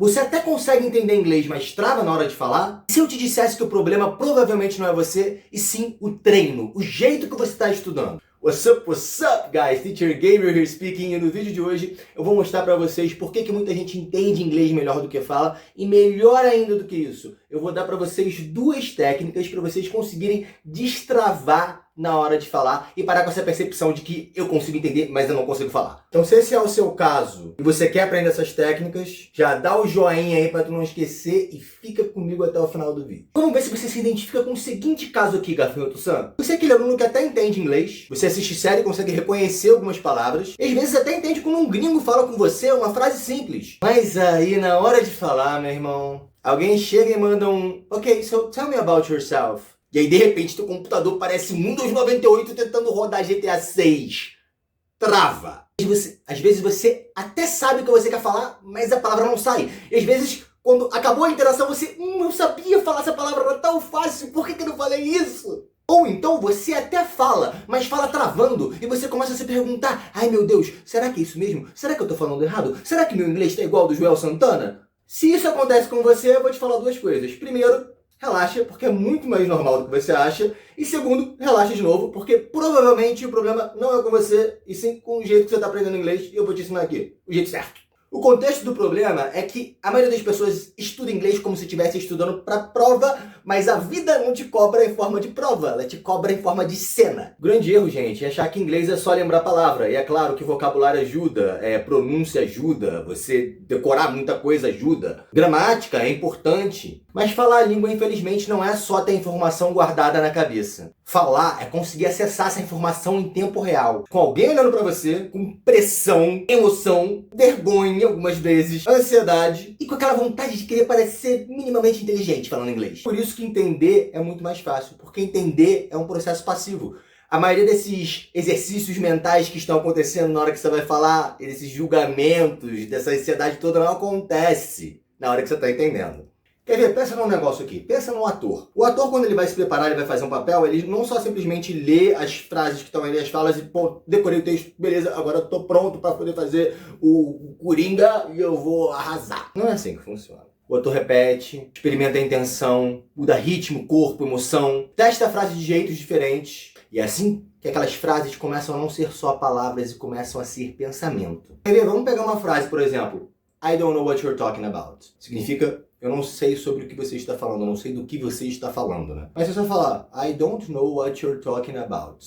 Você até consegue entender inglês, mas trava na hora de falar? E se eu te dissesse que o problema provavelmente não é você, e sim o treino, o jeito que você está estudando? What's up, guys? Teacher Gabriel here speaking, e no vídeo de hoje eu vou mostrar pra vocês por que muita gente entende inglês melhor do que fala, e melhor ainda do que isso, eu vou dar pra vocês duas técnicas pra vocês conseguirem destravar na hora de falar e parar com essa percepção de que eu consigo entender, mas eu não consigo falar. Então, se esse é o seu caso e você quer aprender essas técnicas, já dá o joinha aí pra tu não esquecer e fica comigo até o final do vídeo. Vamos ver se você se identifica com o seguinte caso aqui, Gafanhoto-san. Você é aquele aluno que até entende inglês, você assiste série e consegue reconhecer algumas palavras, e às vezes até entende quando um gringo fala com você uma frase simples. Mas aí, na hora de falar, meu irmão, alguém chega e manda um "Ok, so tell me about yourself." E aí, de repente, teu computador parece Windows 98 tentando rodar GTA 6. Trava. Às vezes você até sabe o que você quer falar, mas a palavra não sai. E às vezes, quando acabou a interação, você... eu sabia falar essa palavra, era tão fácil, por que eu não falei isso? Ou então você até fala, mas fala travando, e você começa a se perguntar: ai meu Deus, será que é isso mesmo? Será que eu tô falando errado? Será que meu inglês tá igual ao do Joel Santana? Se isso acontece com você, eu vou te falar duas coisas. Primeiro, relaxa, porque é muito mais normal do que você acha. E segundo, relaxa de novo, porque provavelmente o problema não é com você, e sim com o jeito que você está aprendendo inglês, e eu vou te ensinar aqui, o jeito certo. O contexto do problema é que a maioria das pessoas estuda inglês como se estivesse estudando para prova, mas a vida não te cobra em forma de prova, ela te cobra em forma de cena. O grande erro, gente, é achar que inglês é só lembrar a palavra. E é claro que vocabulário ajuda, pronúncia ajuda, você decorar muita coisa ajuda. Gramática é importante, mas falar a língua, infelizmente, não é só ter informação guardada na cabeça. Falar é conseguir acessar essa informação em tempo real, com alguém olhando pra você, com pressão, emoção, vergonha algumas vezes, ansiedade e com aquela vontade de querer parecer minimamente inteligente falando inglês. Por isso que entender é muito mais fácil, porque entender é um processo passivo. A maioria desses exercícios mentais que estão acontecendo na hora que você vai falar, esses julgamentos, dessa ansiedade toda, não acontece na hora que você está entendendo. Quer ver? Pensa num negócio aqui. Pensa num ator. O ator, quando ele vai se preparar, ele vai fazer um papel, ele não só simplesmente lê as frases que estão ali, as falas, e pô, decorei o texto, beleza, agora eu tô pronto para poder fazer o Coringa e eu vou arrasar. Não é assim que funciona. O ator repete, experimenta a intenção, muda ritmo, corpo, emoção, testa a frase de jeitos diferentes. E é assim que aquelas frases começam a não ser só palavras e começam a ser pensamento. Quer ver? Vamos pegar uma frase, por exemplo. I don't know what you're talking about. Significa: eu não sei sobre o que você está falando, eu não sei do que você está falando, né? Mas se você falar I don't know what you're talking about,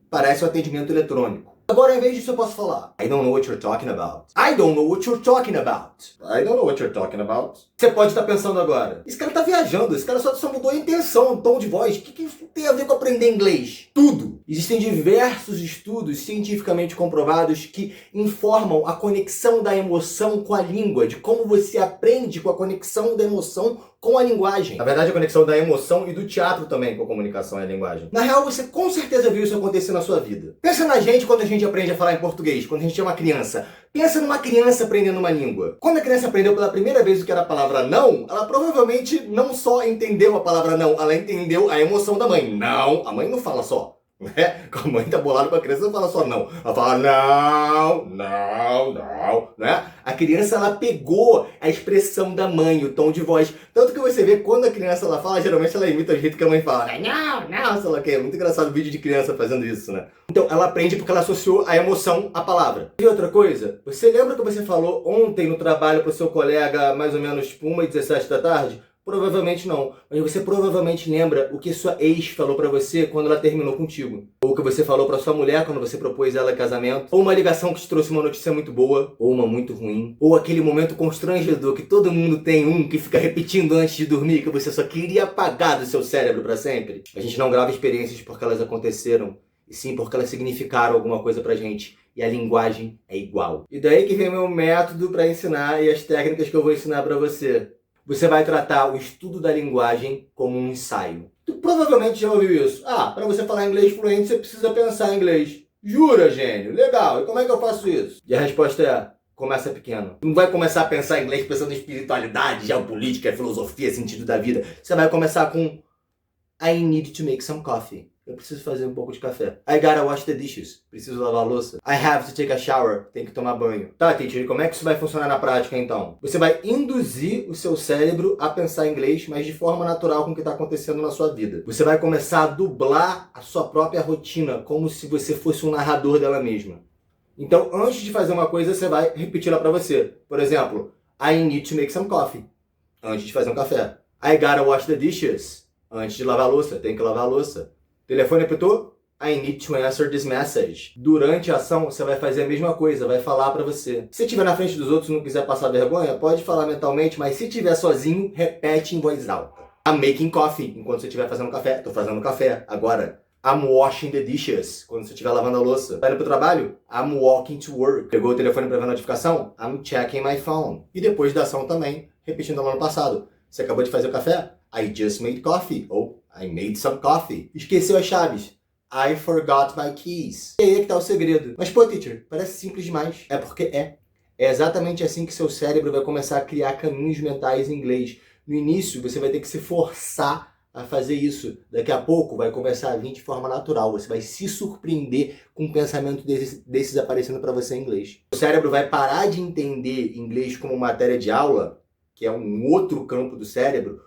parece um atendimento eletrônico. Agora, ao invés disso, eu posso falar I don't know what you're talking about. I don't know what you're talking about. I don't know what you're talking about. Você pode estar pensando agora: esse cara tá viajando, esse cara só mudou a intenção, o tom de voz. O que isso tem a ver com aprender inglês? Tudo! Existem diversos estudos cientificamente comprovados que informam a conexão da emoção com a língua, de como você aprende com a conexão da emoção com a linguagem. Na verdade, a conexão da emoção e do teatro também com a comunicação e a linguagem. Na real, você com certeza viu isso acontecer na sua vida. Pensa na gente quando a gente aprende a falar em português, quando a gente é uma criança. Pensa numa criança aprendendo uma língua. Quando a criança aprendeu pela primeira vez o que era a palavra não, ela provavelmente não só entendeu a palavra não, ela entendeu a emoção da mãe. Não, a mãe não fala só. Né? A mãe tá bolada com a criança, não fala só não. Ela fala não, né? A criança, ela pegou a expressão da mãe, o tom de voz. Tanto que você vê, quando a criança ela fala, geralmente ela imita o jeito que a mãe fala. Não, sei lá o que. É muito engraçado o vídeo de criança fazendo isso, né? Então, ela aprende porque ela associou a emoção à palavra. E outra coisa, você lembra que você falou ontem no trabalho pro seu colega, mais ou menos tipo 1h17 da tarde? Provavelmente não, mas você provavelmente lembra o que sua ex falou pra você quando ela terminou contigo. Ou o que você falou pra sua mulher quando você propôs ela em casamento. Ou uma ligação que te trouxe uma notícia muito boa, ou uma muito ruim. Ou aquele momento constrangedor que todo mundo tem que fica repetindo antes de dormir, que você só queria apagar do seu cérebro pra sempre. A gente não grava experiências porque elas aconteceram, e sim porque elas significaram alguma coisa pra gente. E a linguagem é igual. E daí que vem o meu método pra ensinar e as técnicas que eu vou ensinar pra você. Você vai tratar o estudo da linguagem como um ensaio. Tu provavelmente já ouviu isso. Para você falar inglês fluente, você precisa pensar em inglês. Jura, gênio? Legal. E como é que eu faço isso? E a resposta é: começa pequeno. Tu não vai começar a pensar em inglês pensando em espiritualidade, geopolítica, filosofia, sentido da vida. Você vai começar com I need to make some coffee. Eu preciso fazer um pouco de café. I gotta wash the dishes. Preciso lavar a louça. I have to take a shower. Tem que tomar banho. Tá, teacher, e como é que isso vai funcionar na prática, então? Você vai induzir o seu cérebro a pensar em inglês, mas de forma natural com o que está acontecendo na sua vida. Você vai começar a dublar a sua própria rotina, como se você fosse um narrador dela mesma. Então, antes de fazer uma coisa, você vai repeti-la para você. Por exemplo, I need to make some coffee. Antes de fazer um café. I gotta wash the dishes. Antes de lavar a louça, tem que lavar a louça. Telefone apitou? I need to answer this message. Durante a ação, você vai fazer a mesma coisa, vai falar pra você. Se estiver na frente dos outros e não quiser passar vergonha, pode falar mentalmente, mas se estiver sozinho, repete em voz alta. I'm making coffee. Enquanto você estiver fazendo café, tô fazendo café. Agora, I'm washing the dishes. Quando você estiver lavando a louça. Tá indo pro trabalho? I'm walking to work. Pegou o telefone pra ver a notificação? I'm checking my phone. E depois da ação também, repetindo lá no passado. Você acabou de fazer o café? I just made coffee. Ou I made some coffee. Esqueceu as chaves? I forgot my keys. E aí é que tá o segredo. Mas pô, teacher, parece simples demais. É porque é. É exatamente assim que seu cérebro vai começar a criar caminhos mentais em inglês. No início, você vai ter que se forçar a fazer isso. Daqui a pouco vai começar a vir de forma natural. Você vai se surpreender com um pensamento desses aparecendo para você em inglês. O cérebro vai parar de entender inglês como matéria de aula, que é um outro campo do cérebro,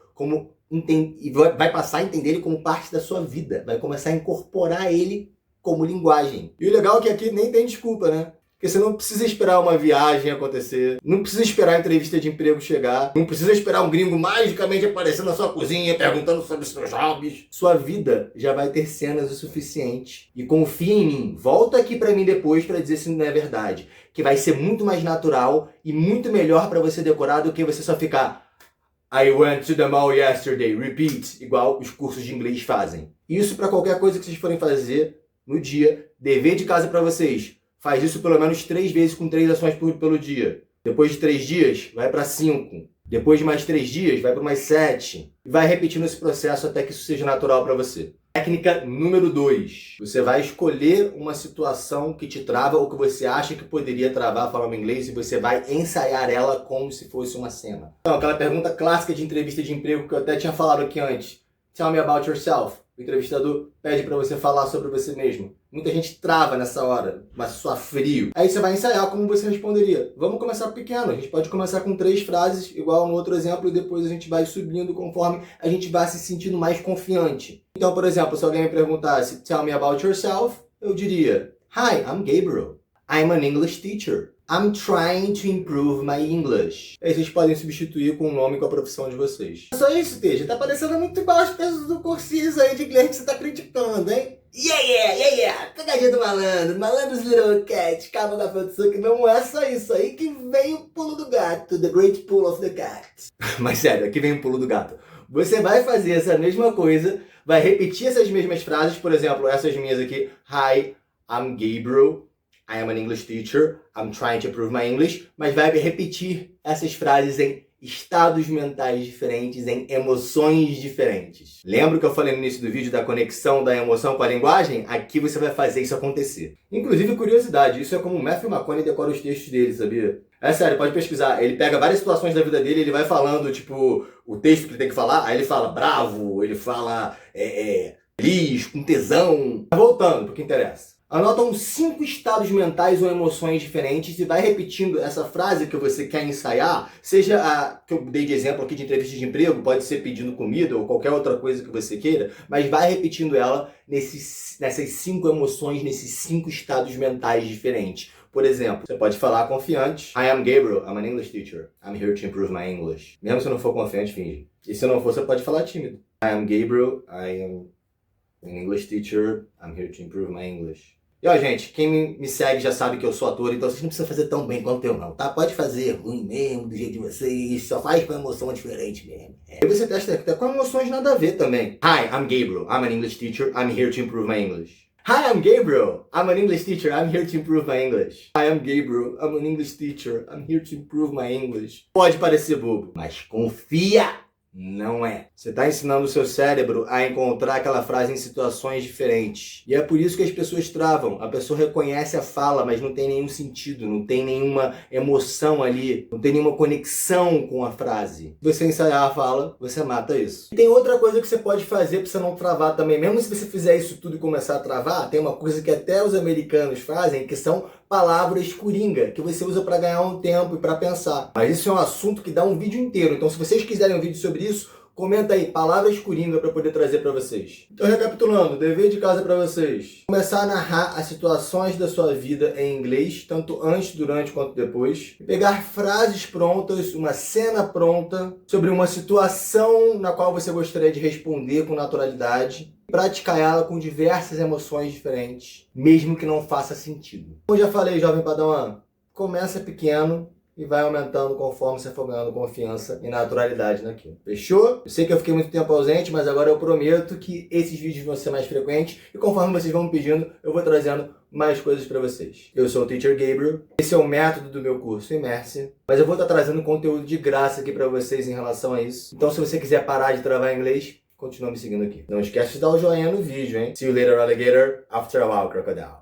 e vai passar a entender ele como parte da sua vida. Vai começar a incorporar ele como linguagem. E o legal é que aqui nem tem desculpa, né? Porque você não precisa esperar uma viagem acontecer, não precisa esperar a entrevista de emprego chegar, não precisa esperar um gringo magicamente aparecer na sua cozinha perguntando sobre os seus hobbies. Sua vida já vai ter cenas o suficiente. E confia em mim, volta aqui pra mim depois pra dizer se não é verdade. Que vai ser muito mais natural e muito melhor pra você decorar do que você só ficar I went to the mall yesterday, repeat, igual os cursos de inglês fazem. Isso pra qualquer coisa que vocês forem fazer no dia, dever de casa pra vocês. Faz isso pelo menos 3 vezes com 3 ações pelo dia. Depois de 3 dias, vai para 5. Depois de mais 3 dias, vai para mais 7. E vai repetindo esse processo até que isso seja natural para você. Técnica número 2. Você vai escolher uma situação que te trava ou que você acha que poderia travar falando inglês e você vai ensaiar ela como se fosse uma cena. Então, aquela pergunta clássica de entrevista de emprego que eu até tinha falado aqui antes. Tell me about yourself. O entrevistador pede para você falar sobre você mesmo. Muita gente trava nessa hora, mas só frio. Aí você vai ensaiar como você responderia. Vamos começar pequeno. A gente pode começar com 3 frases, igual no outro exemplo, e depois a gente vai subindo conforme a gente vai se sentindo mais confiante. Então, por exemplo, se alguém me perguntasse, tell me about yourself, eu diria, Hi, I'm Gabriel. I'm an English teacher. I'm trying to improve my English. Aí vocês podem substituir com o nome e com a profissão de vocês. Só isso, Teja. Tá parecendo muito igual as peças do cursinho aí de inglês que você tá criticando, hein? Yeah. Pegadinha do malandro. Malandro's Little Cat. Cabo da Fatsuki. Não é só isso aí que vem o pulo do gato. The Great Pull of the Cat. Mas sério, aqui vem o pulo do gato. Você vai fazer essa mesma coisa, vai repetir essas mesmas frases. Por exemplo, essas minhas aqui. Hi, I'm Gabriel. I am an English teacher, I'm trying to improve my English, mas vai repetir essas frases em estados mentais diferentes, em emoções diferentes. Lembra que eu falei no início do vídeo da conexão da emoção com a linguagem? Aqui você vai fazer isso acontecer. Inclusive, curiosidade, isso é como o Matthew McConaughey decora os textos dele, sabia? É sério, pode pesquisar. Ele pega várias situações da vida dele e ele vai falando, tipo, o texto que ele tem que falar, aí ele fala bravo, ele fala feliz, com tesão. Voltando pro que interessa. Anota uns 5 estados mentais ou emoções diferentes e vai repetindo essa frase que você quer ensaiar, seja a que eu dei de exemplo aqui de entrevista de emprego, pode ser pedindo comida ou qualquer outra coisa que você queira, mas vai repetindo ela nessas 5 emoções, nesses 5 estados mentais diferentes. Por exemplo, você pode falar confiante. I am Gabriel, I'm an English teacher. I'm here to improve my English. Mesmo se não for confiante, finge. E se não for, você pode falar tímido. I am Gabriel, I am an English teacher. I'm here to improve my English. E ó, gente, quem me segue já sabe que eu sou ator, então vocês não precisam fazer tão bem quanto eu não, tá? Pode fazer ruim mesmo, do jeito de vocês, só faz com emoção diferente mesmo. Aí você testa até com emoções nada a ver também. Hi, I'm Gabriel, I'm an English teacher, I'm here to improve my English. Hi, I'm Gabriel, I'm an English teacher, I'm here to improve my English. Hi, I'm Gabriel, I'm an English teacher, I'm here to improve my English. Pode parecer bobo, mas confia! Não é. Você está ensinando o seu cérebro a encontrar aquela frase em situações diferentes. E é por isso que as pessoas travam. A pessoa reconhece a fala, mas não tem nenhum sentido, não tem nenhuma emoção ali, não tem nenhuma conexão com a frase. Se você ensaiar a fala, você mata isso. E tem outra coisa que você pode fazer para você não travar também. Mesmo se você fizer isso tudo e começar a travar, tem uma coisa que até os americanos fazem, que são palavras coringa, que você usa para ganhar um tempo e para pensar. Mas isso é um assunto que dá um vídeo inteiro. Então, se vocês quiserem um vídeo sobre isso, comenta aí, palavras coringa, para poder trazer para vocês. Então, recapitulando, dever de casa para vocês. Começar a narrar as situações da sua vida em inglês, tanto antes, durante quanto depois. Pegar frases prontas, uma cena pronta, sobre uma situação na qual você gostaria de responder com naturalidade. Praticar ela com diversas emoções diferentes, mesmo que não faça sentido. Como já falei, jovem padawan, começa pequeno e vai aumentando conforme você for ganhando confiança e naturalidade naquilo. Fechou? Eu sei que eu fiquei muito tempo ausente, mas agora eu prometo que esses vídeos vão ser mais frequentes e conforme vocês vão me pedindo, eu vou trazendo mais coisas para vocês. Eu sou o Teacher Gabriel, esse é o método do meu curso Imerse, mas eu vou estar trazendo conteúdo de graça aqui para vocês em relação a isso. Então, se você quiser parar de travar inglês, continua me seguindo aqui. Não esquece de dar o joinha no vídeo, hein? See you later, alligator. After a while, crocodile.